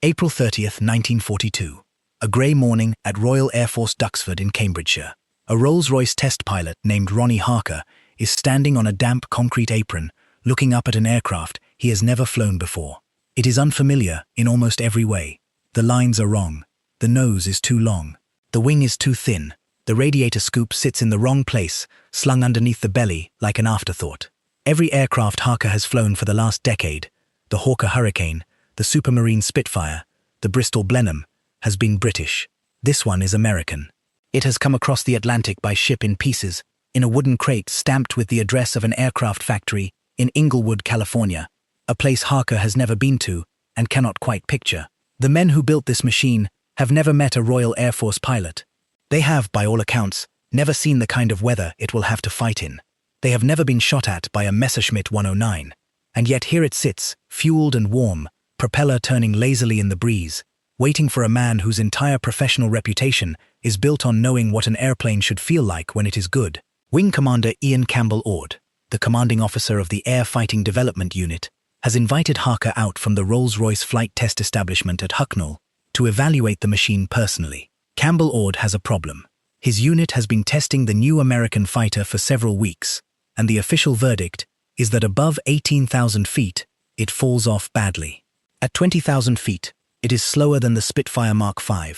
April 30th, 1942. A grey morning at Royal Air Force Duxford in Cambridgeshire. A Rolls-Royce test pilot named Ronnie Harker is standing on a damp concrete apron, looking up at an aircraft he has never flown before. It is unfamiliar in almost every way. The lines are wrong. The nose is too long. The wing is too thin. The radiator scoop sits in the wrong place, slung underneath the belly like an afterthought. Every aircraft Harker has flown for the last decade, the Hawker Hurricane, the Supermarine Spitfire, the Bristol Blenheim, has been British. This one is American. It has come across the Atlantic by ship in pieces, in a wooden crate stamped with the address of an aircraft factory in Inglewood, California, a place Harker has never been to and cannot quite picture. The men who built this machine have never met a Royal Air Force pilot. They have, by all accounts, never seen the kind of weather it will have to fight in. They have never been shot at by a Messerschmitt 109. And yet here it sits, fueled and warm, propeller turning lazily in the breeze, waiting for a man whose entire professional reputation is built on knowing what an airplane should feel like when it is good. Wing Commander Ian Campbell Ord, the commanding officer of the Air Fighting Development Unit, has invited Harker out from the Rolls-Royce flight test establishment at Hucknall to evaluate the machine personally. Campbell Ord has a problem. His unit has been testing the new American fighter for several weeks, and the official verdict is that above 18,000 feet, it falls off badly. At 20,000 feet, it is slower than the Spitfire Mark V,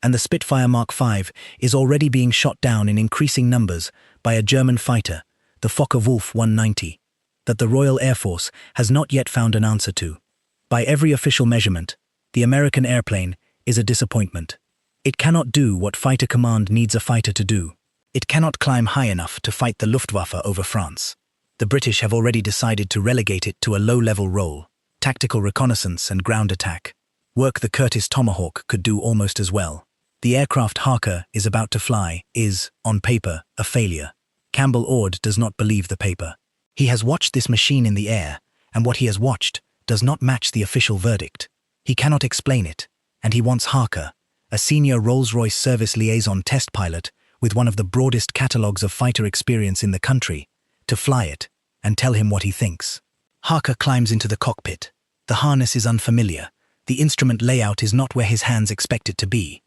and the Spitfire Mark V is already being shot down in increasing numbers by a German fighter, the Focke-Wulf 190, that the Royal Air Force has not yet found an answer to. By every official measurement, the American airplane is a disappointment. It cannot do what fighter command needs a fighter to do. It cannot climb high enough to fight the Luftwaffe over France. The British have already decided to relegate it to a low-level role, tactical reconnaissance and ground attack. Work the Curtiss Tomahawk could do almost as well. The aircraft Harker is about to fly is, on paper, a failure. Campbell Ord does not believe the paper. He has watched this machine in the air, and what he has watched does not match the official verdict. He cannot explain it, and he wants Harker, a senior Rolls-Royce service liaison test pilot with one of the broadest catalogues of fighter experience in the country, to fly it and tell him what he thinks. Harker climbs into the cockpit. The harness is unfamiliar. The instrument layout is not where his hands expect it to be.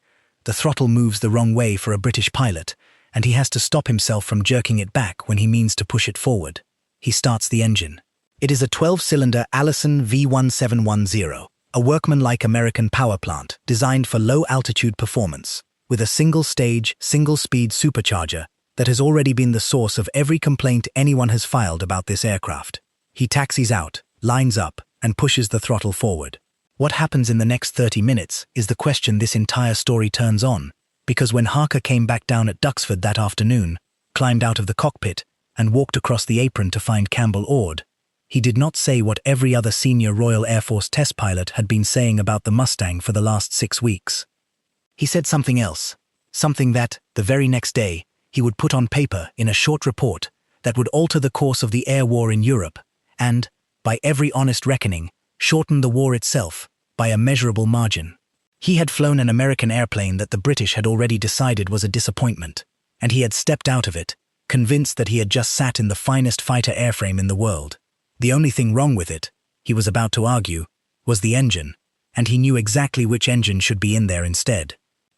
The throttle moves the wrong way for a British pilot, and he has to stop himself from jerking it back when he means to push it forward. He starts the engine. It is a 12-cylinder Allison V1710, a workmanlike American power plant designed for low-altitude performance, with a single-stage, single-speed supercharger that has already been the source of every complaint anyone has filed about this aircraft. He taxis out, lines up, and pushes the throttle forward. What happens in the next 30 minutes is the question this entire story turns on, because when Harker came back down at Duxford that afternoon, climbed out of the cockpit, and walked across the apron to find Campbell Ord, he did not say what every other senior Royal Air Force test pilot had been saying about the Mustang for the last 6 weeks. He said something else, something that, the very next day, he would put on paper in a short report that would alter the course of the air war in Europe and, by every honest reckoning, shorten the war itself by a measurable margin. He had flown an American airplane that the British had already decided was a disappointment, and he had stepped out of it, convinced that he had just sat in the finest fighter airframe in the world. The only thing wrong with it, he was about to argue, was the engine, and he knew exactly which engine should be in there instead.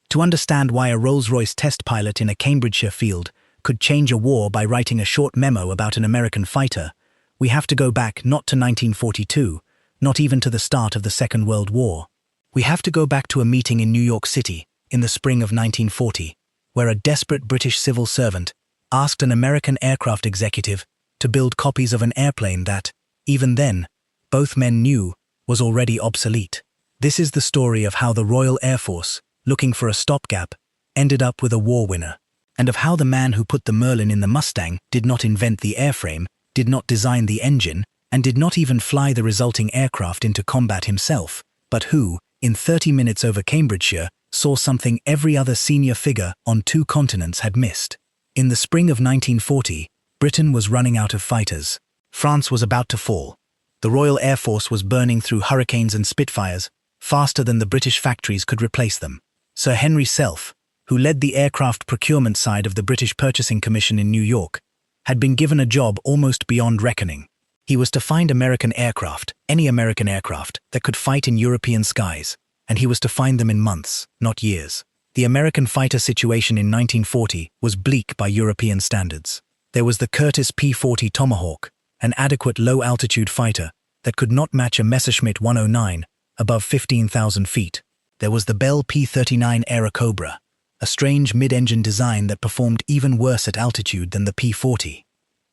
To understand why a Rolls-Royce test pilot in a Cambridgeshire field could change a war by writing a short memo about an American fighter, we have to go back not to 1942, not even to the start of the Second World War. We have to go back to a meeting in New York City in the spring of 1940, where a desperate British civil servant asked an American aircraft executive to build copies of an airplane that, even then, both men knew was already obsolete. This is the story of how the Royal Air Force, looking for a stopgap, ended up with a war winner, and of how the man who put the Merlin in the Mustang did not invent the airframe, did not design the engine, and did not even fly the resulting aircraft into combat himself, but who, in 30 minutes over Cambridgeshire, saw something every other senior figure on 2 continents had missed. In the spring of 1940, Britain was running out of fighters. France was about to fall. The Royal Air Force was burning through Hurricanes and Spitfires faster than the British factories could replace them. Sir Henry Self, who led the aircraft procurement side of the British Purchasing Commission in New York, had been given a job almost beyond reckoning. He was to find American aircraft, any American aircraft, that could fight in European skies, and he was to find them in months, not years. The American fighter situation in 1940 was bleak by European standards. There was the Curtiss P-40 Tomahawk, an adequate low-altitude fighter that could not match a Messerschmitt 109 above 15,000 feet. There was the Bell P-39 Airacobra, a strange mid-engine design that performed even worse at altitude than the P-40.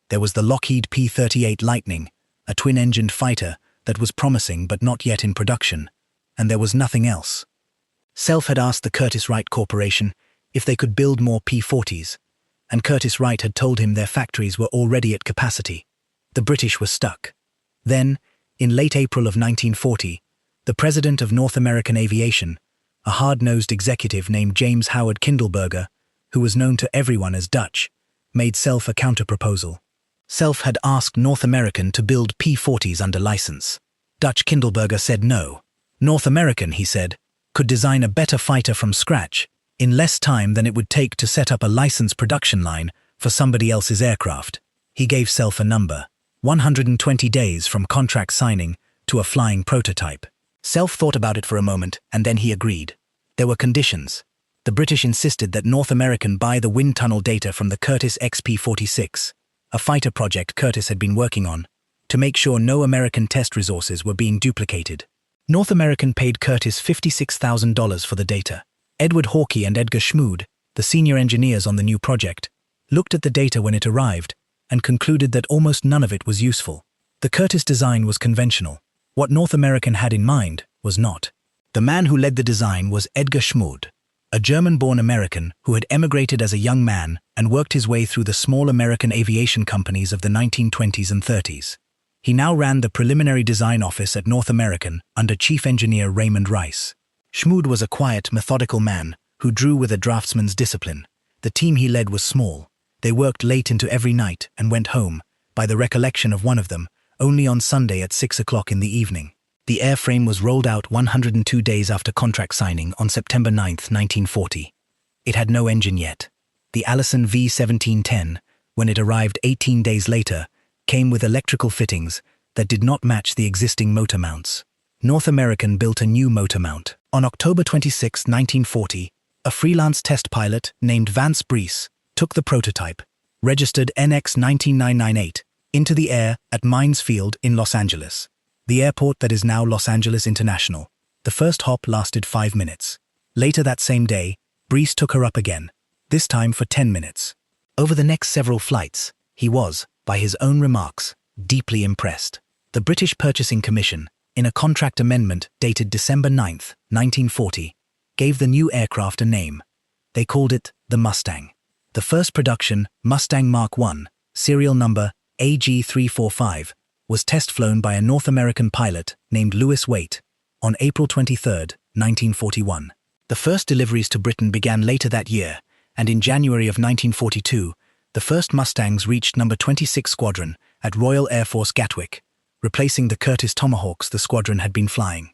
There was the Lockheed P-38 Lightning, a twin-engined fighter that was promising but not yet in production, and there was nothing else. Self had asked the Curtiss-Wright Corporation if they could build more P-40s, and Curtiss-Wright had told him their factories were already at capacity. The British were stuck. Then, in late April of 1940, the president of North American Aviation, a hard-nosed executive named James Howard Kindleberger, who was known to everyone as Dutch, made Self a counter-proposal. Self had asked North American to build P-40s under license. Dutch Kindleberger said no. North American, he said, could design a better fighter from scratch in less time than it would take to set up a licensed production line for somebody else's aircraft. He gave Self a number: 120 days from contract signing to a flying prototype. Self thought about it for a moment, and then he agreed. There were conditions. The British insisted that North American buy the wind tunnel data from the Curtiss XP-46, a fighter project Curtiss had been working on, to make sure no American test resources were being duplicated. North American paid Curtiss $56,000 for the data. Edward Hawkey and Edgar Schmood, the senior engineers on the new project, looked at the data when it arrived and concluded that almost none of it was useful. The Curtiss design was conventional. What North American had in mind was not. The man who led the design was Edgar Schmood, a German-born American who had emigrated as a young man and worked his way through the small American aviation companies of the 1920s and 30s. He now ran the preliminary design office at North American under Chief Engineer Raymond Rice. Schmood was a quiet, methodical man who drew with a draftsman's discipline. The team he led was small. They worked late into every night and went home, by the recollection of one of them, only on Sunday at 6 o'clock in the evening. The airframe was rolled out 102 days after contract signing on September 9, 1940. It had no engine yet. The Allison V-1710, when it arrived 18 days later, came with electrical fittings that did not match the existing motor mounts. North American built a new motor mount. On October 26, 1940, a freelance test pilot named Vance Breese took the prototype, registered NX 19998, into the air at Mines Field in Los Angeles, the airport that is now Los Angeles International. The first hop lasted 5 minutes. Later that same day, Breese took her up again, this time for 10 minutes. Over the next several flights, he was, by his own remarks, deeply impressed. The British Purchasing Commission, in a contract amendment dated December 9, 1940, gave the new aircraft a name. They called it the Mustang. The first production, Mustang Mark I, serial number AG345, was test-flown by a North American pilot named Lewis Waite on April 23, 1941. The first deliveries to Britain began later that year, and in January of 1942, the first Mustangs reached No. 26 Squadron at Royal Air Force Gatwick, replacing the Curtiss Tomahawks the squadron had been flying.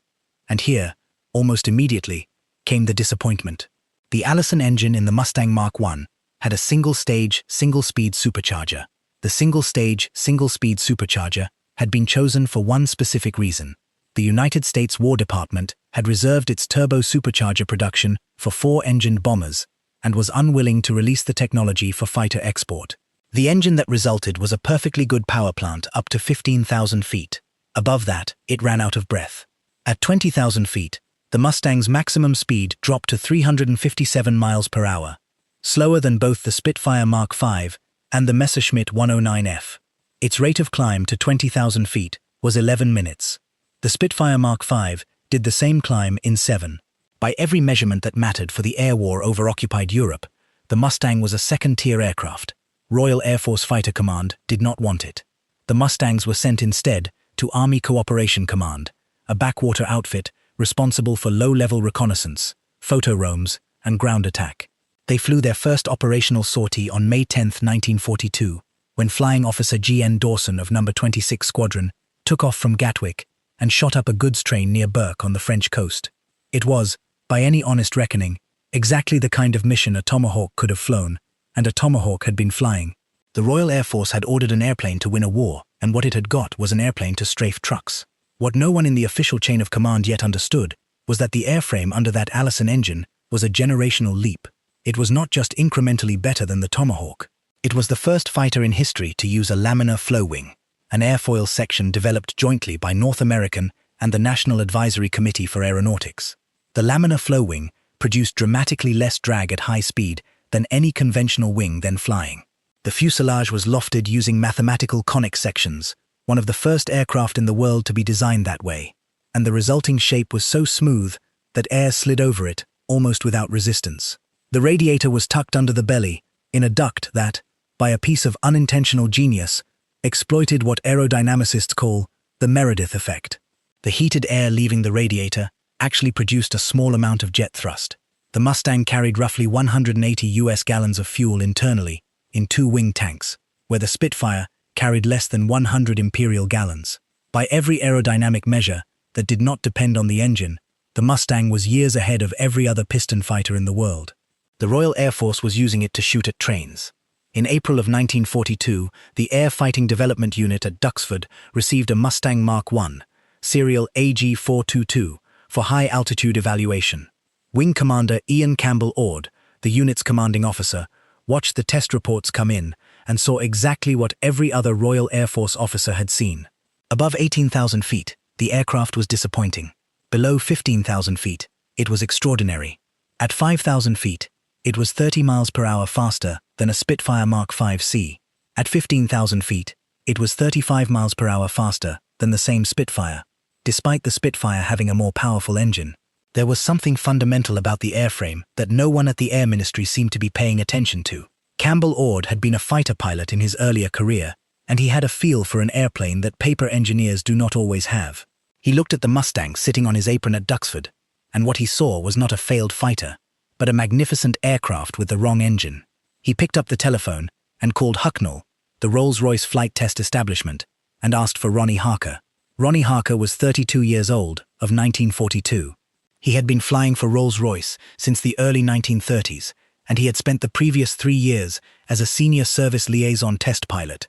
And here, almost immediately, came the disappointment. The Allison engine in the Mustang Mark I had a single-stage, single-speed supercharger. The single-stage, single-speed supercharger had been chosen for one specific reason. The United States War Department had reserved its turbo supercharger production for 4-engined bombers and was unwilling to release the technology for fighter export. The engine that resulted was a perfectly good power plant up to 15,000 feet. Above that, it ran out of breath. At 20,000 feet, the Mustang's maximum speed dropped to 357 miles per hour, slower than both the Spitfire Mark V and the Messerschmitt 109F. Its rate of climb to 20,000 feet was 11 minutes. The Spitfire Mark V did the same climb in 7. By every measurement that mattered for the air war over occupied Europe, the Mustang was a second-tier aircraft. Royal Air Force Fighter Command did not want it. The Mustangs were sent instead to Army Cooperation Command, a backwater outfit responsible for low-level reconnaissance, photo roams, and ground attack. They flew their first operational sortie on May 10, 1942, when Flying Officer G.N. Dawson of No. 26 Squadron took off from Gatwick and shot up a goods train near Burke on the French coast. It was, by any honest reckoning, exactly the kind of mission a Tomahawk could have flown, and a Tomahawk had been flying. The Royal Air Force had ordered an airplane to win a war, and what it had got was an airplane to strafe trucks. What no one in the official chain of command yet understood was that the airframe under that Allison engine was a generational leap. It was not just incrementally better than the Tomahawk. It was the first fighter in history to use a laminar flow wing, an airfoil section developed jointly by North American and the National Advisory Committee for Aeronautics. The laminar flow wing produced dramatically less drag at high speed than any conventional wing then flying. The fuselage was lofted using mathematical conic sections, one of the first aircraft in the world to be designed that way, and the resulting shape was so smooth that air slid over it almost without resistance. The radiator was tucked under the belly in a duct that, by a piece of unintentional genius, exploited what aerodynamicists call the Meredith effect. The heated air leaving the radiator actually produced a small amount of jet thrust. The Mustang carried roughly 180 US gallons of fuel internally in 2 wing tanks, where the Spitfire carried less than 100 imperial gallons. By every aerodynamic measure that did not depend on the engine, the Mustang was years ahead of every other piston fighter in the world. The Royal Air Force was using it to shoot at trains. In April of 1942, the Air Fighting Development Unit at Duxford received a Mustang Mark I, serial AG422, for high-altitude evaluation. Wing Commander Ian Campbell Ord, the unit's commanding officer, watched the test reports come in and saw exactly what every other Royal Air Force officer had seen. Above 18,000 feet, the aircraft was disappointing. Below 15,000 feet, it was extraordinary. At 5,000 feet, it was 30 miles per hour faster than a Spitfire Mark V-C. At 15,000 feet, it was 35 miles per hour faster than the same Spitfire. Despite the Spitfire having a more powerful engine, there was something fundamental about the airframe that no one at the Air Ministry seemed to be paying attention to. Campbell Ord had been a fighter pilot in his earlier career, and he had a feel for an airplane that paper engineers do not always have. He looked at the Mustang sitting on his apron at Duxford, and what he saw was not a failed fighter, but a magnificent aircraft with the wrong engine. He picked up the telephone and called Hucknall, the Rolls-Royce flight test establishment, and asked for Ronnie Harker. Ronnie Harker was 32 years old, of 1942. He had been flying for Rolls-Royce since the early 1930s, and he had spent the previous 3 years as a senior service liaison test pilot,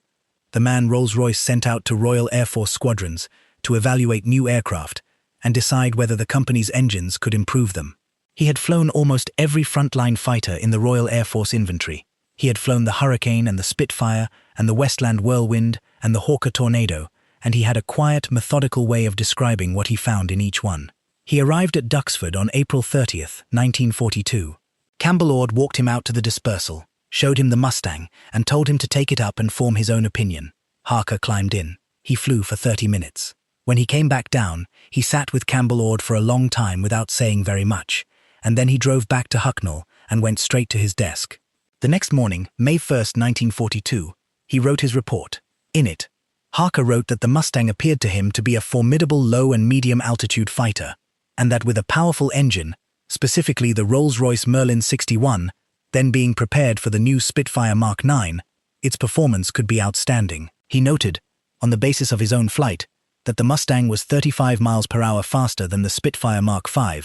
the man Rolls-Royce sent out to Royal Air Force squadrons to evaluate new aircraft and decide whether the company's engines could improve them. He had flown almost every frontline fighter in the Royal Air Force inventory. He had flown the Hurricane and the Spitfire and the Westland Whirlwind and the Hawker Tornado, and he had a quiet, methodical way of describing what he found in each one. He arrived at Duxford on April 30th, 1942. Campbell Ord walked him out to the dispersal, showed him the Mustang, and told him to take it up and form his own opinion. Harker climbed in. He flew for 30 minutes. When he came back down, he sat with Campbell Ord for a long time without saying very much, and then he drove back to Hucknall and went straight to his desk. The next morning, May 1st, 1942, he wrote his report. In it, Harker wrote that the Mustang appeared to him to be a formidable low and medium altitude fighter, and that with a powerful engine, specifically the Rolls-Royce Merlin 61, then being prepared for the new Spitfire Mark IX, its performance could be outstanding. He noted, on the basis of his own flight, that the Mustang was 35 miles per hour faster than the Spitfire Mark V,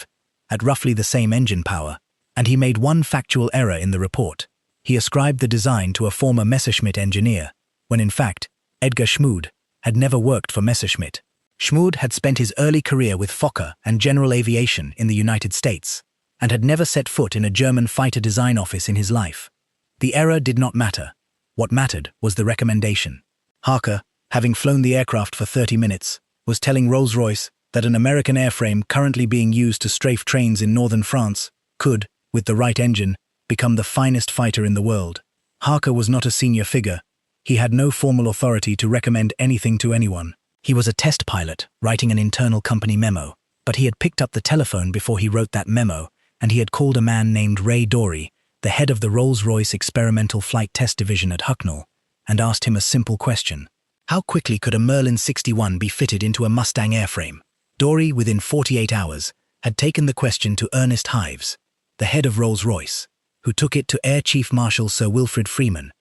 at roughly the same engine power, and he made one factual error in the report. He ascribed the design to a former Messerschmitt engineer, when in fact, Edgar Schmood had never worked for Messerschmitt. Schmood had spent his early career with Fokker and General Aviation in the United States, and had never set foot in a German fighter design office in his life. The error did not matter. What mattered was the recommendation. Harker, having flown the aircraft for 30 minutes, was telling Rolls-Royce that an American airframe currently being used to strafe trains in northern France could, with the right engine, become the finest fighter in the world. Harker was not a senior figure. He had no formal authority to recommend anything to anyone. He was a test pilot, writing an internal company memo, but he had picked up the telephone before he wrote that memo, and he had called a man named Ray Dorey, the head of the Rolls-Royce Experimental Flight Test Division at Hucknall, and asked him a simple question. How quickly could a Merlin 61 be fitted into a Mustang airframe? Dorey, within 48 hours, had taken the question to Ernest Hives, the head of Rolls-Royce, who took it to Air Chief Marshal Sir Wilfrid Freeman,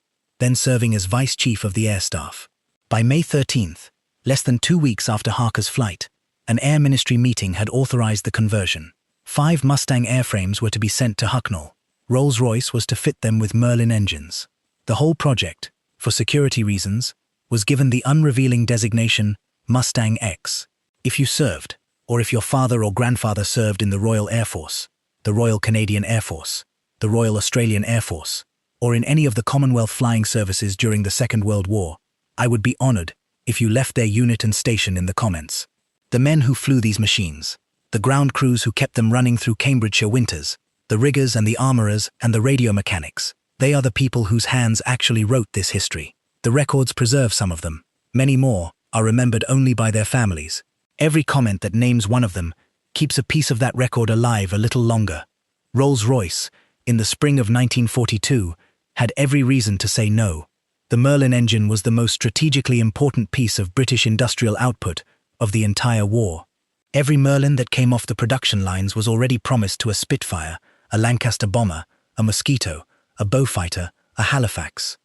then serving as Vice Chief of the Air Staff. By May 13th, less than 2 weeks after Harker's flight, an Air Ministry meeting had authorized the conversion. 5 Mustang airframes were to be sent to Hucknall. Rolls-Royce was to fit them with Merlin engines. The whole project, for security reasons, was given the unrevealing designation Mustang X. If you served, or if your father or grandfather served in the Royal Air Force, the Royal Canadian Air Force, the Royal Australian Air Force, or in any of the Commonwealth flying services during the Second World War, I would be honored if you left their unit and station in the comments. The men who flew these machines, the ground crews who kept them running through Cambridgeshire winters, the riggers and the armourers and the radio mechanics, they are the people whose hands actually wrote this history. The records preserve some of them. Many more are remembered only by their families. Every comment that names one of them keeps a piece of that record alive a little longer. Rolls-Royce, in the spring of 1942, had every reason to say no. The Merlin engine was the most strategically important piece of British industrial output of the entire war. Every Merlin that came off the production lines was already promised to a Spitfire, a Lancaster bomber, a Mosquito, a Beaufighter, a Halifax.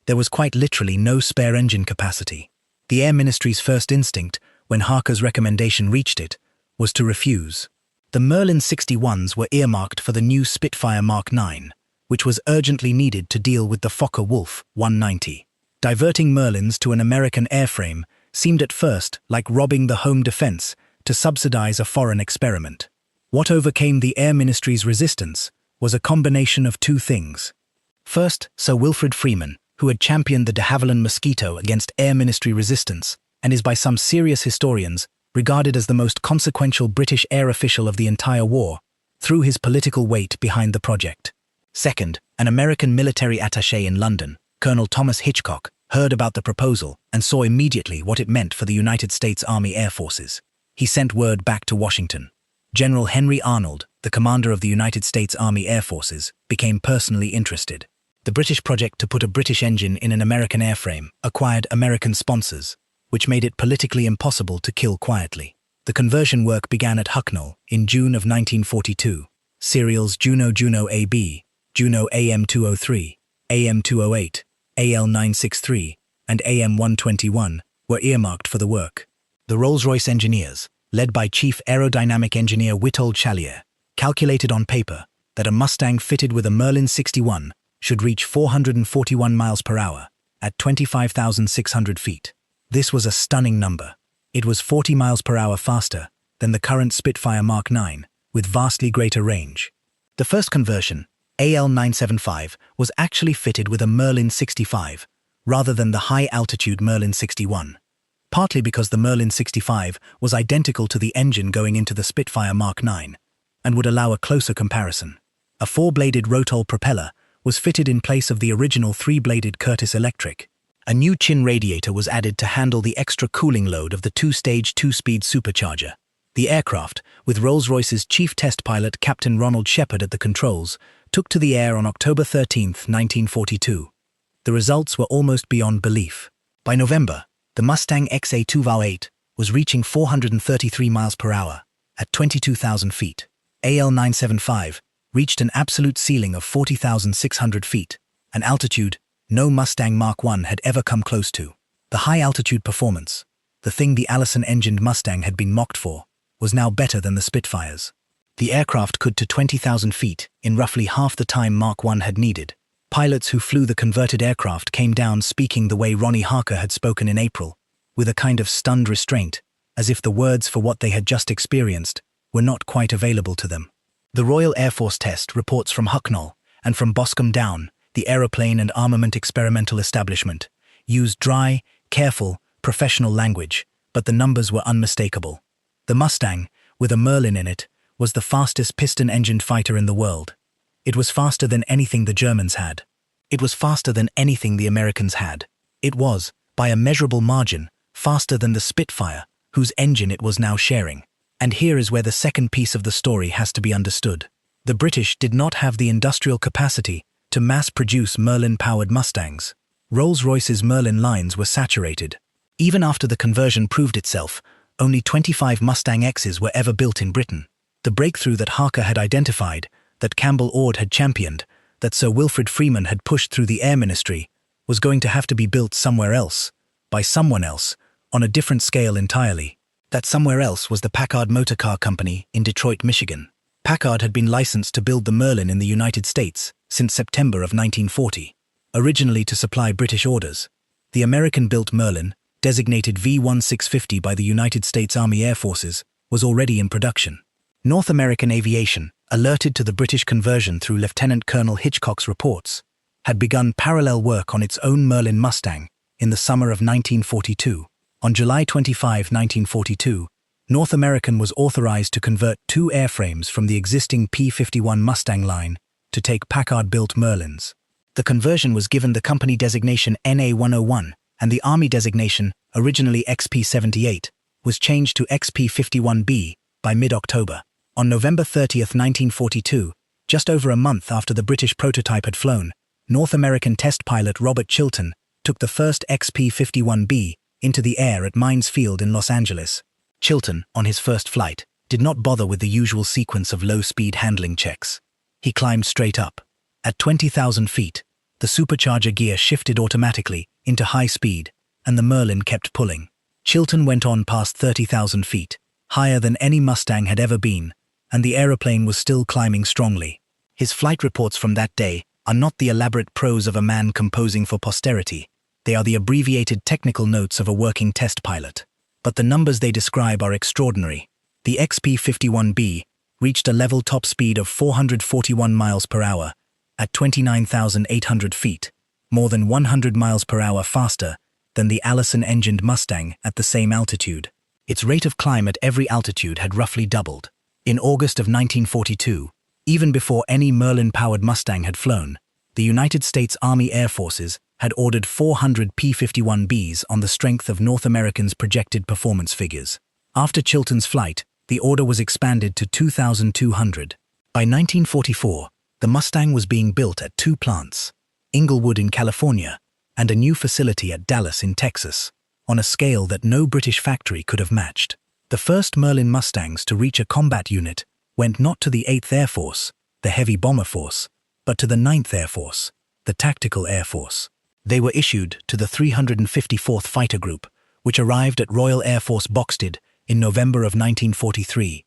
There was quite literally no spare engine capacity. The Air Ministry's first instinct, when Harker's recommendation reached it, was to refuse. The Merlin 61s were earmarked for the new Spitfire Mark IX, which was urgently needed to deal with the Fokker-Wulf 190. Diverting Merlins to an American airframe seemed at first like robbing the home defense to subsidize a foreign experiment. What overcame the Air Ministry's resistance was a combination of two things. First, Sir Wilfrid Freeman, who had championed the de Havilland Mosquito against Air Ministry resistance and is by some serious historians regarded as the most consequential British air official of the entire war, threw his political weight behind the project. Second, an American military attaché in London, Colonel Thomas Hitchcock, heard about the proposal and saw immediately what it meant for the United States Army Air Forces. He sent word back to Washington. General Henry Arnold, the commander of the United States Army Air Forces, became personally interested. The British project to put a British engine in an American airframe acquired American sponsors, which made it politically impossible to kill quietly. The conversion work began at Hucknall in June of 1942. Serials Juno Juno AB, Juno AM203, AM208, AL963, and AM121 were earmarked for the work. The Rolls-Royce engineers, led by Chief Aerodynamic Engineer Witold Chalier, calculated on paper that a Mustang fitted with a Merlin 61 should reach 441 miles per hour at 25,600 feet. This was a stunning number. It was 40 miles per hour faster than the current Spitfire Mark IX, with vastly greater range. The first conversion, AL975, was actually fitted with a Merlin 65, rather than the high-altitude Merlin 61, partly because the Merlin 65 was identical to the engine going into the Spitfire Mark IX, and would allow a closer comparison. A four-bladed Rotol propeller was fitted in place of the original three-bladed Curtiss Electric. A new chin radiator was added to handle the extra cooling load of the two-stage two-speed supercharger. The aircraft, with Rolls-Royce's chief test pilot Captain Ronald Shepard at the controls, took to the air on October 13, 1942. The results were almost beyond belief. By November, the Mustang X A2V8 was reaching 433 miles per hour at 22,000 feet. AL975 reached an absolute ceiling of 40,600 feet, an altitude no Mustang Mark I had ever come close to. The high-altitude performance, the thing the Allison-engined Mustang had been mocked for, was now better than the Spitfires. The aircraft could to 20,000 feet in roughly half the time Mark I had needed. Pilots who flew the converted aircraft came down speaking the way Ronnie Harker had spoken in April, with a kind of stunned restraint, as if the words for what they had just experienced were not quite available to them. The Royal Air Force test reports from Hucknall and from Boscombe Down, the aeroplane and armament experimental establishment, used dry, careful, professional language, but the numbers were unmistakable. The Mustang, with a Merlin in it, was the fastest piston-engined fighter in the world. It was faster than anything the Germans had. It was faster than anything the Americans had. It was, by a measurable margin, faster than the Spitfire, whose engine it was now sharing. And here is where the second piece of the story has to be understood. The British did not have the industrial capacity to mass-produce Merlin-powered Mustangs. Rolls-Royce's Merlin lines were saturated. Even after the conversion proved itself, only 25 Mustang X's were ever built in Britain. The breakthrough that Harker had identified, that Campbell Ord had championed, that Sir Wilfrid Freeman had pushed through the Air Ministry, was going to have to be built somewhere else, by someone else, on a different scale entirely. That somewhere else was the Packard Motor Car Company in Detroit, Michigan. Packard had been licensed to build the Merlin in the United States since September of 1940, originally to supply British orders. The American-built Merlin, designated V1650 by the United States Army Air Forces, was already in production. North American Aviation, alerted to the British conversion through Lieutenant Colonel Hitchcock's reports, had begun parallel work on its own Merlin Mustang in the summer of 1942. On July 25, 1942, North American was authorized to convert 2 airframes from the existing P-51 Mustang line to take Packard-built Merlins. The conversion was given the company designation NA-101, and the Army designation, originally XP-78, was changed to XP-51B by mid-October. On November 30, 1942, just over a month after the British prototype had flown, North American test pilot Robert Chilton took the first XP-51B into the air at Mines Field in Los Angeles. Chilton, on his first flight, did not bother with the usual sequence of low-speed handling checks. He climbed straight up. At 20,000 feet, the supercharger gear shifted automatically into high speed, and the Merlin kept pulling. Chilton went on past 30,000 feet, higher than any Mustang had ever been, and the aeroplane was still climbing strongly. His flight reports from that day are not the elaborate prose of a man composing for posterity. They are the abbreviated technical notes of a working test pilot. But the numbers they describe are extraordinary. The XP-51B reached a level top speed of 441 miles per hour at 29,800 feet, more than 100 miles per hour faster than the Allison-engined Mustang at the same altitude. Its rate of climb at every altitude had roughly doubled. In August of 1942, even before any Merlin-powered Mustang had flown, the United States Army Air Forces had ordered 400 P-51Bs on the strength of North American's projected performance figures. After Chilton's flight, the order was expanded to 2,200. By 1944, the Mustang was being built at 2 plants, Inglewood in California and a new facility at Dallas in Texas, on a scale that no British factory could have matched. The first Merlin Mustangs to reach a combat unit went not to the 8th Air Force, the Heavy Bomber Force, but to the 9th Air Force, the Tactical Air Force. They were issued to the 354th Fighter Group, which arrived at Royal Air Force Boxted in November of 1943,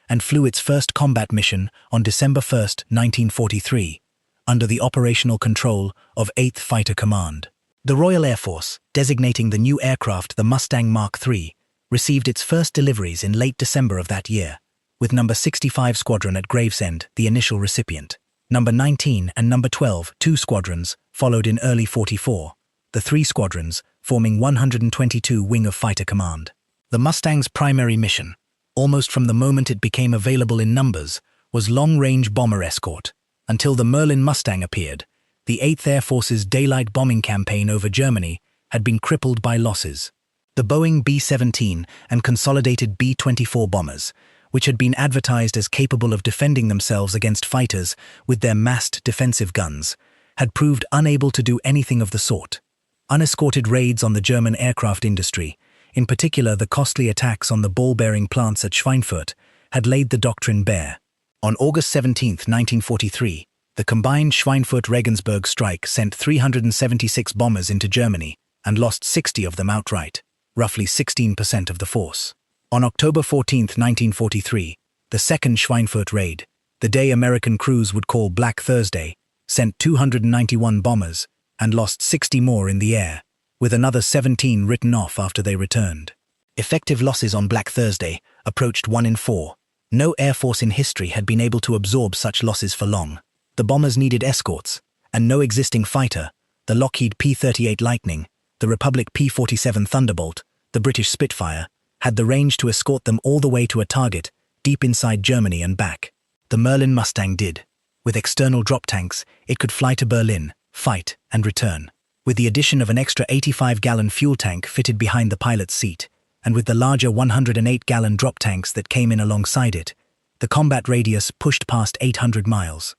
and flew its first combat mission on December 1, 1943, under the operational control of 8th Fighter Command. The Royal Air Force, designating the new aircraft the Mustang Mark III, received its first deliveries in late December of that year, with No. 65 Squadron at Gravesend the initial recipient. No. 19 and No. 12, 2 squadrons, followed in early 44, the 3 squadrons forming 122 Wing of Fighter Command. The Mustang's primary mission, almost from the moment it became available in numbers, was long-range bomber escort. Until the Merlin Mustang appeared, the 8th Air Force's daylight bombing campaign over Germany had been crippled by losses. The Boeing B-17 and consolidated B-24 bombers, which had been advertised as capable of defending themselves against fighters with their massed defensive guns, had proved unable to do anything of the sort. Unescorted raids on the German aircraft industry, in particular the costly attacks on the ball-bearing plants at Schweinfurt, had laid the doctrine bare. On August 17, 1943, the combined Schweinfurt-Regensburg strike sent 376 bombers into Germany and lost 60 of them outright, roughly 16% of the force. On October 14, 1943, the second Schweinfurt raid, the day American crews would call Black Thursday, sent 291 bombers and lost 60 more in the air, with another 17 written off after they returned. Effective losses on Black Thursday approached 1 in 4. No Air Force in history had been able to absorb such losses for long. The bombers needed escorts, and no existing fighter, the Lockheed P-38 Lightning, the Republic P-47 Thunderbolt, the British Spitfire, had the range to escort them all the way to a target deep inside Germany and back. The Merlin Mustang did. With external drop tanks, it could fly to Berlin, fight, and return. With the addition of an extra 85-gallon fuel tank fitted behind the pilot's seat, and with the larger 108-gallon drop tanks that came in alongside it, the combat radius pushed past 800 miles.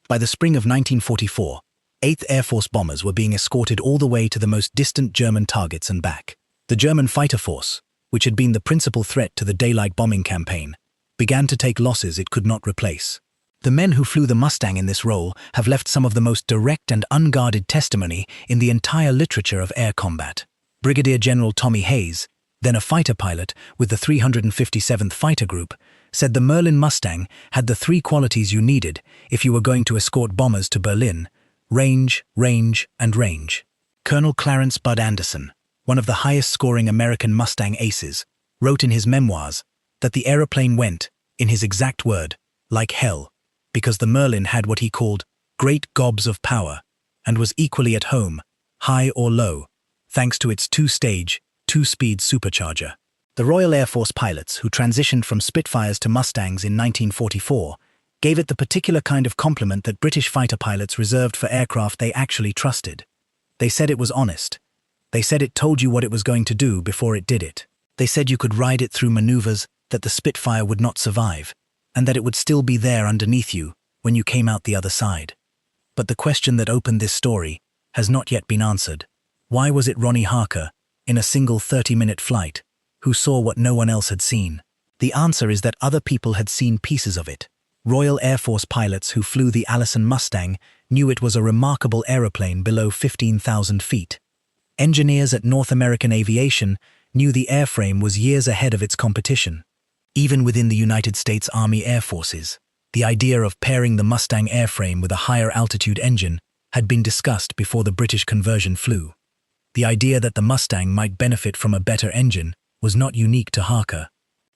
By the spring of 1944, 8th Air Force bombers were being escorted all the way to the most distant German targets and back. The German fighter force, which had been the principal threat to the daylight bombing campaign, began to take losses it could not replace. The men who flew the Mustang in this role have left some of the most direct and unguarded testimony in the entire literature of air combat. Brigadier General Tommy Hayes, then a fighter pilot with the 357th Fighter Group, said the Merlin Mustang had the 3 qualities you needed if you were going to escort bombers to Berlin: range, range, and range. Colonel Clarence Bud Anderson, one of the highest-scoring American Mustang aces, wrote in his memoirs, that the aeroplane went, in his exact word, like hell, because the Merlin had what he called great gobs of power, and was equally at home, high or low, thanks to its two-stage, two-speed supercharger. The Royal Air Force pilots who transitioned from Spitfires to Mustangs in 1944 gave it the particular kind of compliment that British fighter pilots reserved for aircraft they actually trusted. They said it was honest. They said it told you what it was going to do before it did it. They said you could ride it through maneuvers that the Spitfire would not survive, and that it would still be there underneath you when you came out the other side. But the question that opened this story has not yet been answered. Why was it Ronnie Harker, in a single 30-minute flight, who saw what no one else had seen? The answer is that other people had seen pieces of it. Royal Air Force pilots who flew the American Mustang knew it was a remarkable aeroplane below 15,000 feet. Engineers at North American Aviation knew the airframe was years ahead of its competition. Even within the United States Army Air Forces, the idea of pairing the Mustang airframe with a higher altitude engine had been discussed before the British conversion flew. The idea that the Mustang might benefit from a better engine was not unique to Harker.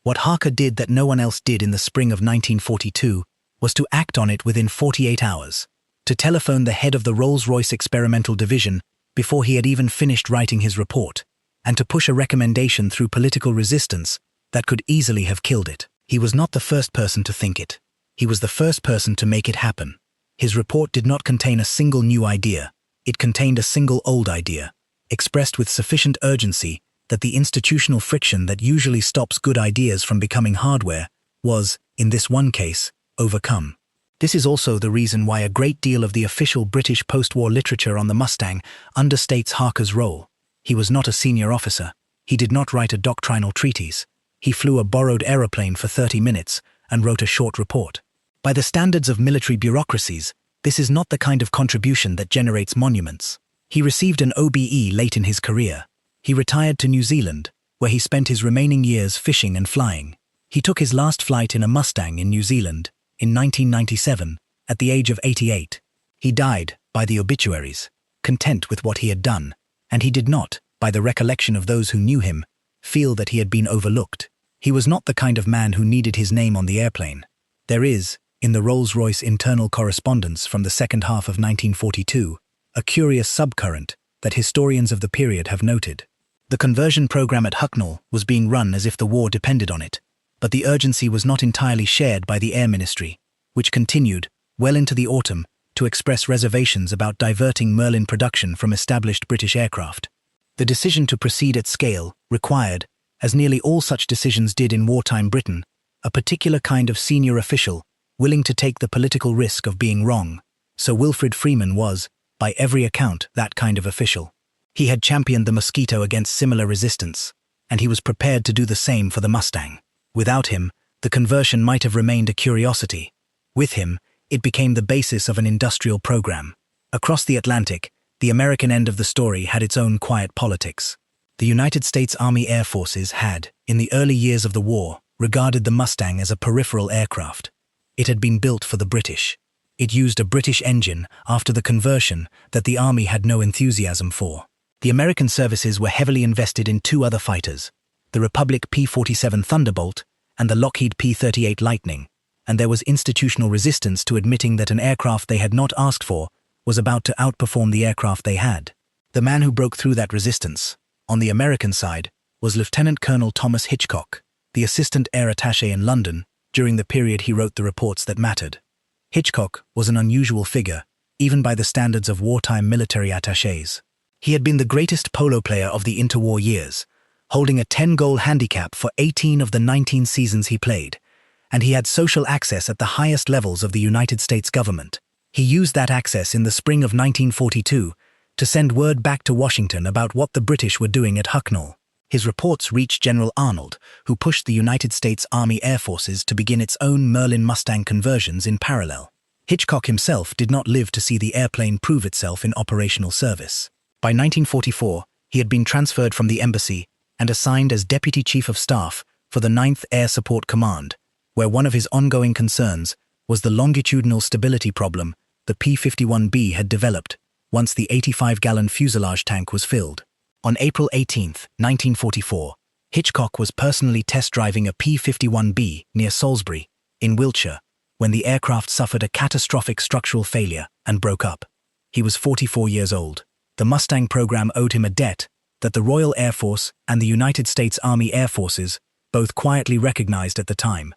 What Harker did that no one else did in the spring of 1942 was to act on it within 48 hours, to telephone the head of the Rolls-Royce Experimental Division before he had even finished writing his report, and to push a recommendation through political resistance that could easily have killed it. He was not the first person to think it. He was the first person to make it happen. His report did not contain a single new idea. It contained a single old idea, expressed with sufficient urgency that the institutional friction that usually stops good ideas from becoming hardware was, in this one case, overcome. This is also the reason why a great deal of the official British post-war literature on the Mustang understates Harker's role. He was not a senior officer. He did not write a doctrinal treatise. He flew a borrowed aeroplane for 30 minutes and wrote a short report. By the standards of military bureaucracies, this is not the kind of contribution that generates monuments. He received an OBE late in his career. He retired to New Zealand, where he spent his remaining years fishing and flying. He took his last flight in a Mustang in New Zealand in 1997, at the age of 88. He died, by the obituaries, content with what he had done, and he did not, by the recollection of those who knew him, feel that he had been overlooked. He was not the kind of man who needed his name on the airplane. There is, in the Rolls-Royce internal correspondence from the second half of 1942, a curious subcurrent that historians of the period have noted. The conversion program at Hucknall was being run as if the war depended on it, but the urgency was not entirely shared by the Air Ministry, which continued, well into the autumn, to express reservations about diverting Merlin production from established British aircraft. The decision to proceed at scale required, as nearly all such decisions did in wartime Britain, a particular kind of senior official willing to take the political risk of being wrong. Sir Wilfrid Freeman was, by every account, that kind of official. He had championed the Mosquito against similar resistance, and he was prepared to do the same for the Mustang. Without him, the conversion might have remained a curiosity. With him, it became the basis of an industrial program. Across the Atlantic, the American end of the story had its own quiet politics. The United States Army Air Forces had, in the early years of the war, regarded the Mustang as a peripheral aircraft. It had been built for the British. It used a British engine after the conversion that the Army had no enthusiasm for. The American services were heavily invested in two other fighters, the Republic P-47 Thunderbolt and the Lockheed P-38 Lightning, and there was institutional resistance to admitting that an aircraft they had not asked for was about to outperform the aircraft they had. The man who broke through that resistance, on the American side, was Lieutenant Colonel Thomas Hitchcock, the assistant air attaché in London during the period he wrote the reports that mattered. Hitchcock was an unusual figure, even by the standards of wartime military attachés. He had been the greatest polo player of the interwar years, holding a 10-goal handicap for 18 of the 19 seasons he played, and he had social access at the highest levels of the United States government. He used that access in the spring of 1942 to send word back to Washington about what the British were doing at Hucknall. His reports reached General Arnold, who pushed the United States Army Air Forces to begin its own Merlin Mustang conversions in parallel. Hitchcock himself did not live to see the airplane prove itself in operational service. By 1944, he had been transferred from the embassy and assigned as Deputy Chief of Staff for the 9th Air Support Command, where one of his ongoing concerns was the longitudinal stability problem the P-51B had developed once the 85-gallon fuselage tank was filled. On April 18, 1944, Hitchcock was personally test driving a P-51B near Salisbury, in Wiltshire, when the aircraft suffered a catastrophic structural failure and broke up. He was 44 years old. The Mustang program owed him a debt that the Royal Air Force and the United States Army Air Forces both quietly recognized at the time,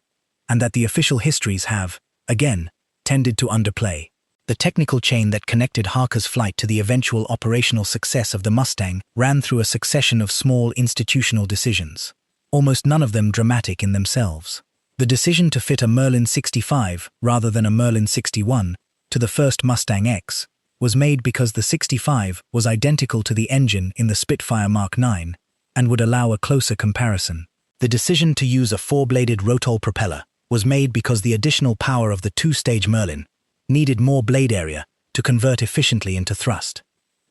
and that the official histories have, again, tended to underplay. The technical chain that connected Harker's flight to the eventual operational success of the Mustang ran through a succession of small institutional decisions, almost none of them dramatic in themselves. The decision to fit a Merlin 65 rather than a Merlin 61 to the first Mustang X was made because the 65 was identical to the engine in the Spitfire Mark 9 and would allow a closer comparison. The decision to use a four-bladed rotor propeller was made because the additional power of the two-stage Merlin needed more blade area to convert efficiently into thrust.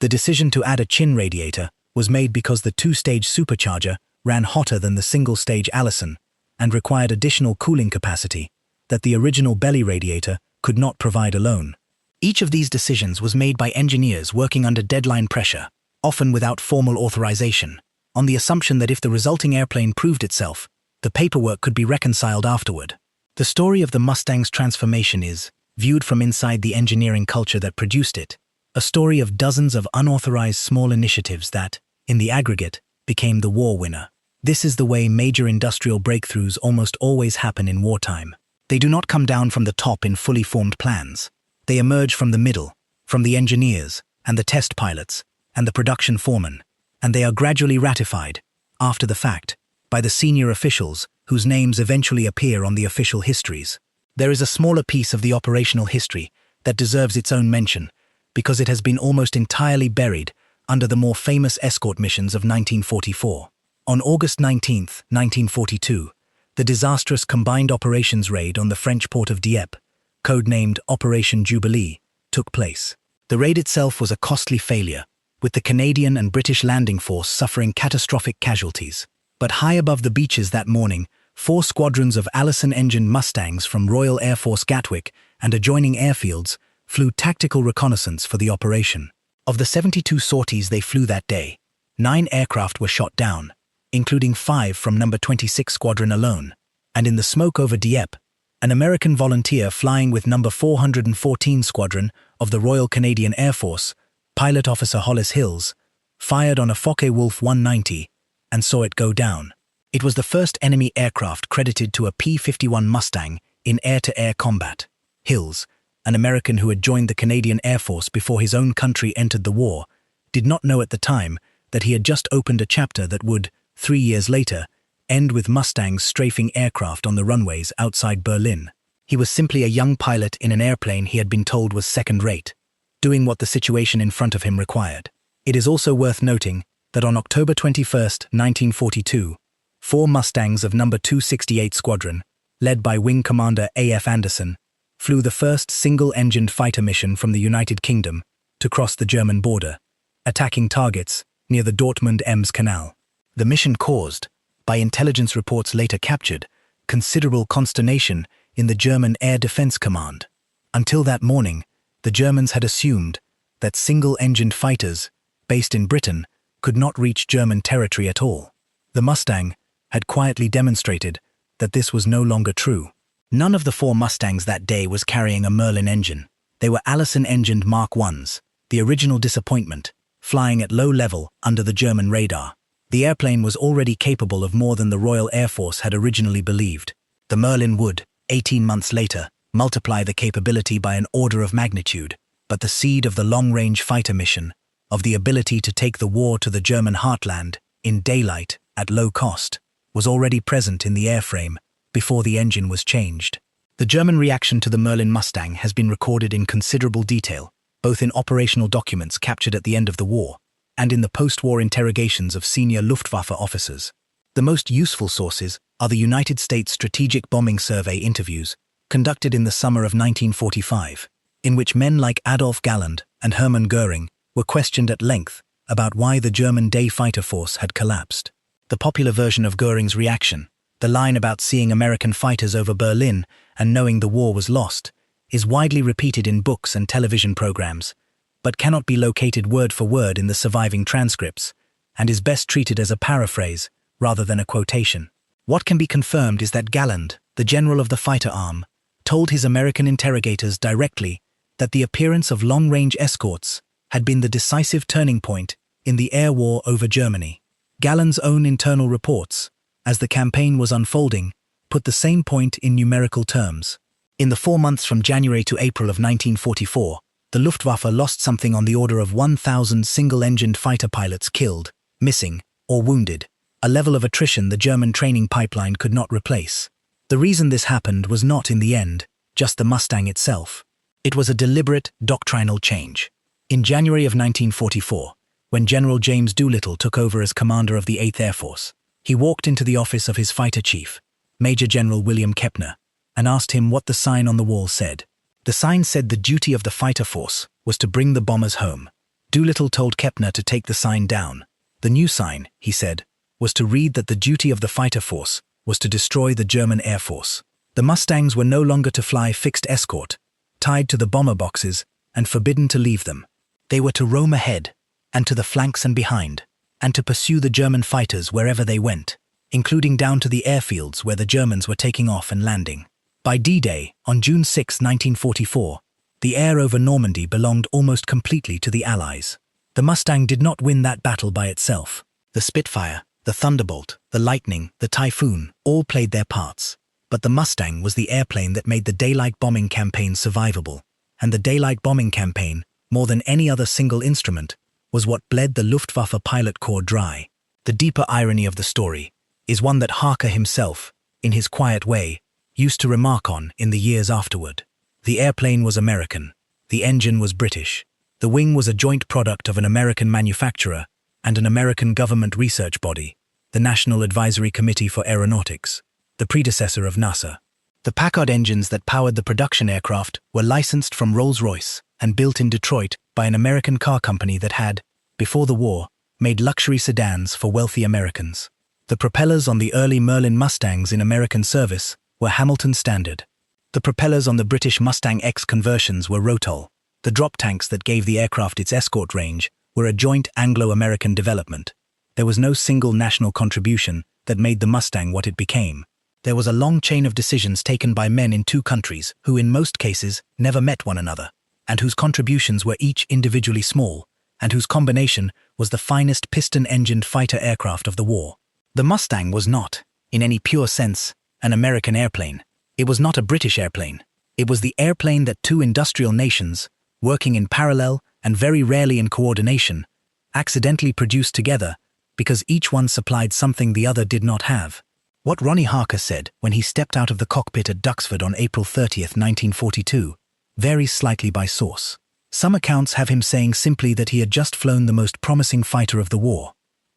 The decision to add a chin radiator was made because the two-stage supercharger ran hotter than the single-stage Allison and required additional cooling capacity that the original belly radiator could not provide alone. Each of these decisions was made by engineers working under deadline pressure, often without formal authorization, on the assumption that if the resulting airplane proved itself, the paperwork could be reconciled afterward. The story of the Mustang's transformation is, viewed from inside the engineering culture that produced it, a story of dozens of unauthorized small initiatives that, in the aggregate, became the war winner. This is the way major industrial breakthroughs almost always happen in wartime. They do not come down from the top in fully formed plans. They emerge from the middle, from the engineers, and the test pilots, and the production foremen, and they are gradually ratified, after the fact, by the senior officials whose names eventually appear on the official histories. There is a smaller piece of the operational history that deserves its own mention because it has been almost entirely buried under the more famous escort missions of 1944. On August 19, 1942, the disastrous combined operations raid on the French port of Dieppe, codenamed Operation Jubilee, took place. The raid itself was a costly failure, with the Canadian and British landing force suffering catastrophic casualties. But high above the beaches that morning, 4 squadrons of Allison-engined Mustangs from Royal Air Force Gatwick and adjoining airfields flew tactical reconnaissance for the operation. Of the 72 sorties they flew that day, 9 aircraft were shot down, including 5 from No. 26 Squadron alone, and in the smoke over Dieppe, an American volunteer flying with No. 414 Squadron of the Royal Canadian Air Force, Pilot Officer Hollis Hills, fired on a Focke-Wulf 190 and saw it go down. It was the first enemy aircraft credited to a P-51 Mustang in air-to-air combat. Hills, an American who had joined the Canadian Air Force before his own country entered the war, did not know at the time that he had just opened a chapter that would, 3 years later, end with Mustangs strafing aircraft on the runways outside Berlin. He was simply a young pilot in an airplane he had been told was second-rate, doing what the situation in front of him required. It is also worth noting that on October 21, 1942, 4 Mustangs of No. 268 Squadron, led by Wing Commander A.F. Anderson, flew the first single-engined fighter mission from the United Kingdom to cross the German border, attacking targets near the Dortmund-Ems Canal. The mission caused, by intelligence reports later captured, considerable consternation in the German Air Defense Command. Until that morning, the Germans had assumed that single-engined fighters, based in Britain, could not reach German territory at all. The Mustang had quietly demonstrated that this was no longer true. None of the 4 Mustangs that day was carrying a Merlin engine. They were Allison-engined Mark 1s, the original disappointment, flying at low level under the German radar. The airplane was already capable of more than the Royal Air Force had originally believed. The Merlin would, 18 months later, multiply the capability by an order of magnitude, but the seed of the long-range fighter mission, of the ability to take the war to the German heartland, in daylight, at low cost, was already present in the airframe before the engine was changed. The German reaction to the Merlin Mustang has been recorded in considerable detail, both in operational documents captured at the end of the war and in the post-war interrogations of senior Luftwaffe officers. The most useful sources are the United States Strategic Bombing Survey interviews conducted in the summer of 1945, in which men like Adolf Galland and Hermann Göring were questioned at length about why the German day fighter force had collapsed. The popular version of Göring's reaction, the line about seeing American fighters over Berlin and knowing the war was lost, is widely repeated in books and television programs, but cannot be located word for word in the surviving transcripts, and is best treated as a paraphrase rather than a quotation. What can be confirmed is that Galland, the general of the fighter arm, told his American interrogators directly that the appearance of long-range escorts had been the decisive turning point in the air war over Germany. Galland's own internal reports, as the campaign was unfolding, put the same point in numerical terms. In the 4 months from January to April of 1944, the Luftwaffe lost something on the order of 1,000 single-engined fighter pilots killed, missing, or wounded, a level of attrition the German training pipeline could not replace. The reason this happened was not, in the end, just the Mustang itself. It was a deliberate, doctrinal change. In January of 1944, when General James Doolittle took over as commander of the 8th Air Force, he walked into the office of his fighter chief, Major General William Kepner, and asked him what the sign on the wall said. The sign said the duty of the fighter force was to bring the bombers home. Doolittle told Kepner to take the sign down. The new sign, he said, was to read that the duty of the fighter force was to destroy the German Air Force. The Mustangs were no longer to fly fixed escort, tied to the bomber boxes and forbidden to leave them. They were to roam ahead, and to the flanks and behind, and to pursue the German fighters wherever they went, including down to the airfields where the Germans were taking off and landing. By D-Day, on June 6, 1944, the air over Normandy belonged almost completely to the Allies. The Mustang did not win that battle by itself. The Spitfire, the Thunderbolt, the Lightning, the Typhoon, all played their parts. But the Mustang was the airplane that made the daylight bombing campaign survivable. And the daylight bombing campaign, more than any other single instrument, was what bled the Luftwaffe pilot corps dry. The deeper irony of the story is one that Harker himself, in his quiet way, used to remark on in the years afterward. The airplane was American. The engine was British. The wing was a joint product of an American manufacturer and an American government research body, the National Advisory Committee for Aeronautics, the predecessor of NASA. The Packard engines that powered the production aircraft were licensed from Rolls-Royce and built in Detroit by an American car company that had, before the war, made luxury sedans for wealthy Americans. The propellers on the early Merlin Mustangs in American service were Hamilton Standard. The propellers on the British Mustang X conversions were Rotol. The drop tanks that gave the aircraft its escort range were a joint Anglo-American development. There was no single national contribution that made the Mustang what it became. There was a long chain of decisions taken by men in two countries who in most cases never met one another, and whose contributions were each individually small, and whose combination was the finest piston-engined fighter aircraft of the war. The Mustang was not, in any pure sense, an American airplane. It was not a British airplane. It was the airplane that two industrial nations, working in parallel and very rarely in coordination, accidentally produced together because each one supplied something the other did not have. What Ronnie Harker said when he stepped out of the cockpit at Duxford on April 30, 1942, varies slightly by source. Some accounts have him saying simply that he had just flown the most promising fighter of the war.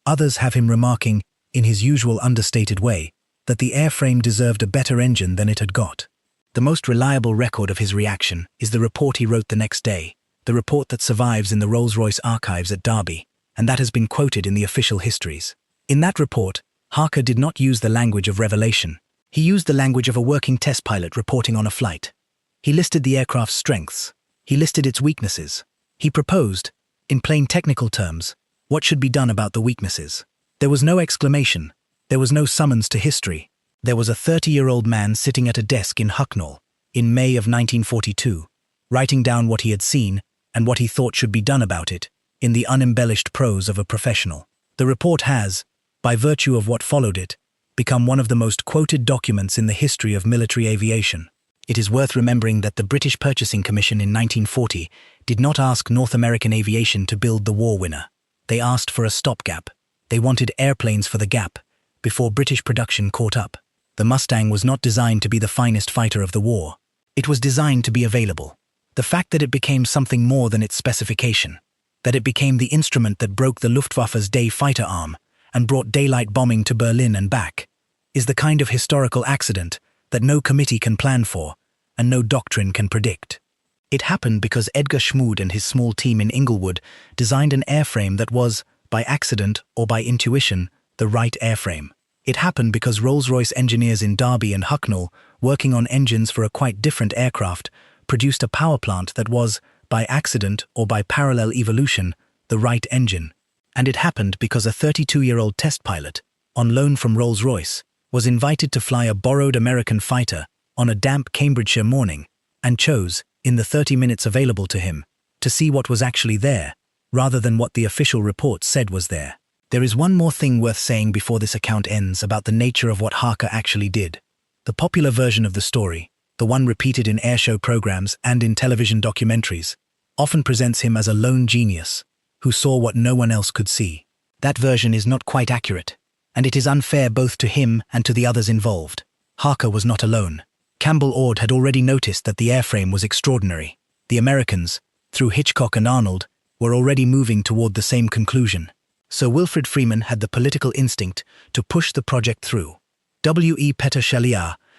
Others have him remarking, in his usual understated way, that the airframe deserved a better engine than it had got. The most reliable record of his reaction is the report he wrote the next day, the report that survives in the Rolls-Royce archives at Derby, and that has been quoted in the official histories. In that report, Harker did not use the language of revelation. He used the language of a working test pilot reporting on a flight. He listed the aircraft's strengths. He listed its weaknesses. He proposed, in plain technical terms, what should be done about the weaknesses. There was no exclamation. There was no summons to history. There was a 30-year-old man sitting at a desk in Hucknall, in May of 1942, writing down what he had seen and what he thought should be done about it, in the unembellished prose of a professional. The report has, by virtue of what followed it, become one of the most quoted documents in the history of military aviation. It is worth remembering that the British Purchasing Commission in 1940 did not ask North American Aviation to build the war winner. They asked for a stopgap. They wanted airplanes for the gap, before British production caught up. The Mustang was not designed to be the finest fighter of the war. It was designed to be available. The fact that it became something more than its specification, that it became the instrument that broke the Luftwaffe's day fighter arm and brought daylight bombing to Berlin and back, is the kind of historical accident that no committee can plan for and no doctrine can predict. It happened because Edgar Schmood and his small team in Inglewood designed an airframe that was, by accident or by intuition, the right airframe. It happened because Rolls-Royce engineers in Derby and Hucknall, working on engines for a quite different aircraft, produced a power plant that was, by accident or by parallel evolution, the right engine. And it happened because a 32-year-old test pilot, on loan from Rolls-Royce, was invited to fly a borrowed American fighter on a damp Cambridgeshire morning and chose, in the 30 minutes available to him, to see what was actually there, rather than what the official report said was there. There is one more thing worth saying before this account ends about the nature of what Harker actually did. The popular version of the story, the one repeated in airshow programs and in television documentaries, often presents him as a lone genius who saw what no one else could see. That version is not quite accurate, and it is unfair both to him and to the others involved. Harker was not alone. Campbell Ord had already noticed that the airframe was extraordinary. The Americans, through Hitchcock and Arnold, were already moving toward the same conclusion. Sir Wilfrid Freeman had the political instinct to push the project through. W.E. Peter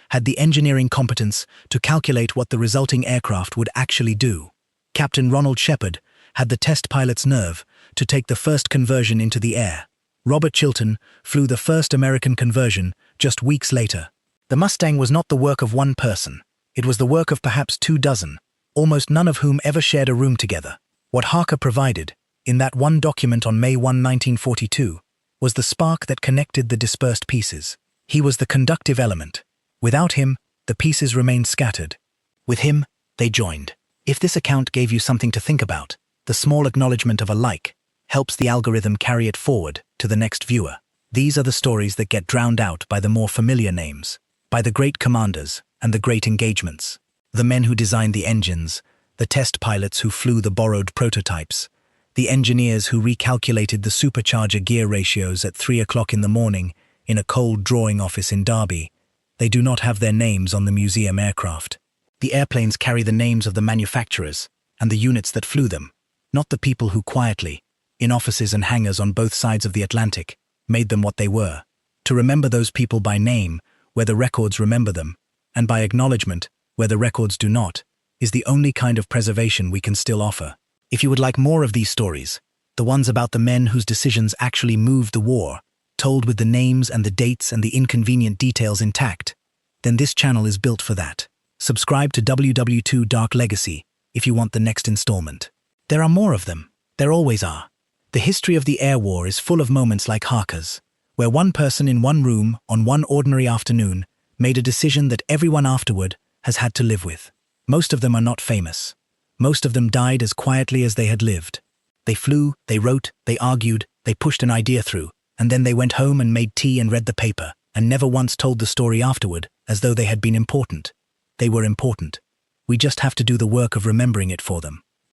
had the engineering competence to calculate what the resulting aircraft would actually do. Captain Ronald Shepard had the test pilot's nerve to take the first conversion into the air. Robert Chilton flew the first American conversion just weeks later. The Mustang was not the work of one person. It was the work of perhaps 24, almost none of whom ever shared a room together. What Harker provided, in that one document on May 1, 1942, was the spark that connected the dispersed pieces. He was the conductive element. Without him, the pieces remained scattered. With him, they joined. If this account gave you something to think about, the small acknowledgement of a like helps the algorithm carry it forward to the next viewer. These are the stories that get drowned out by the more familiar names, by the great commanders and the great engagements, the men who designed the engines, the test pilots who flew the borrowed prototypes, the engineers who recalculated the supercharger gear ratios at 3 o'clock in the morning in a cold drawing office in Derby. They do not have their names on the museum aircraft. The airplanes carry the names of the manufacturers and the units that flew them, not the people who quietly, in offices and hangars on both sides of the Atlantic, made them what they were. To remember those people by name, where the records remember them, and by acknowledgement, where the records do not, is the only kind of preservation we can still offer. If you would like more of these stories, the ones about the men whose decisions actually moved the war, told with the names and the dates and the inconvenient details intact, then this channel is built for that. Subscribe to WWII Dark Legacy if you want the next installment. There are more of them. There always are. The history of the air war is full of moments like Harker's, where one person in one room on one ordinary afternoon made a decision that everyone afterward has had to live with. Most of them are not famous. Most of them died as quietly as they had lived. They flew, they wrote, they argued, they pushed an idea through, and then they went home and made tea and read the paper, and never once told the story afterward as though they had been important. They were important. We just have to do the work of remembering it for them.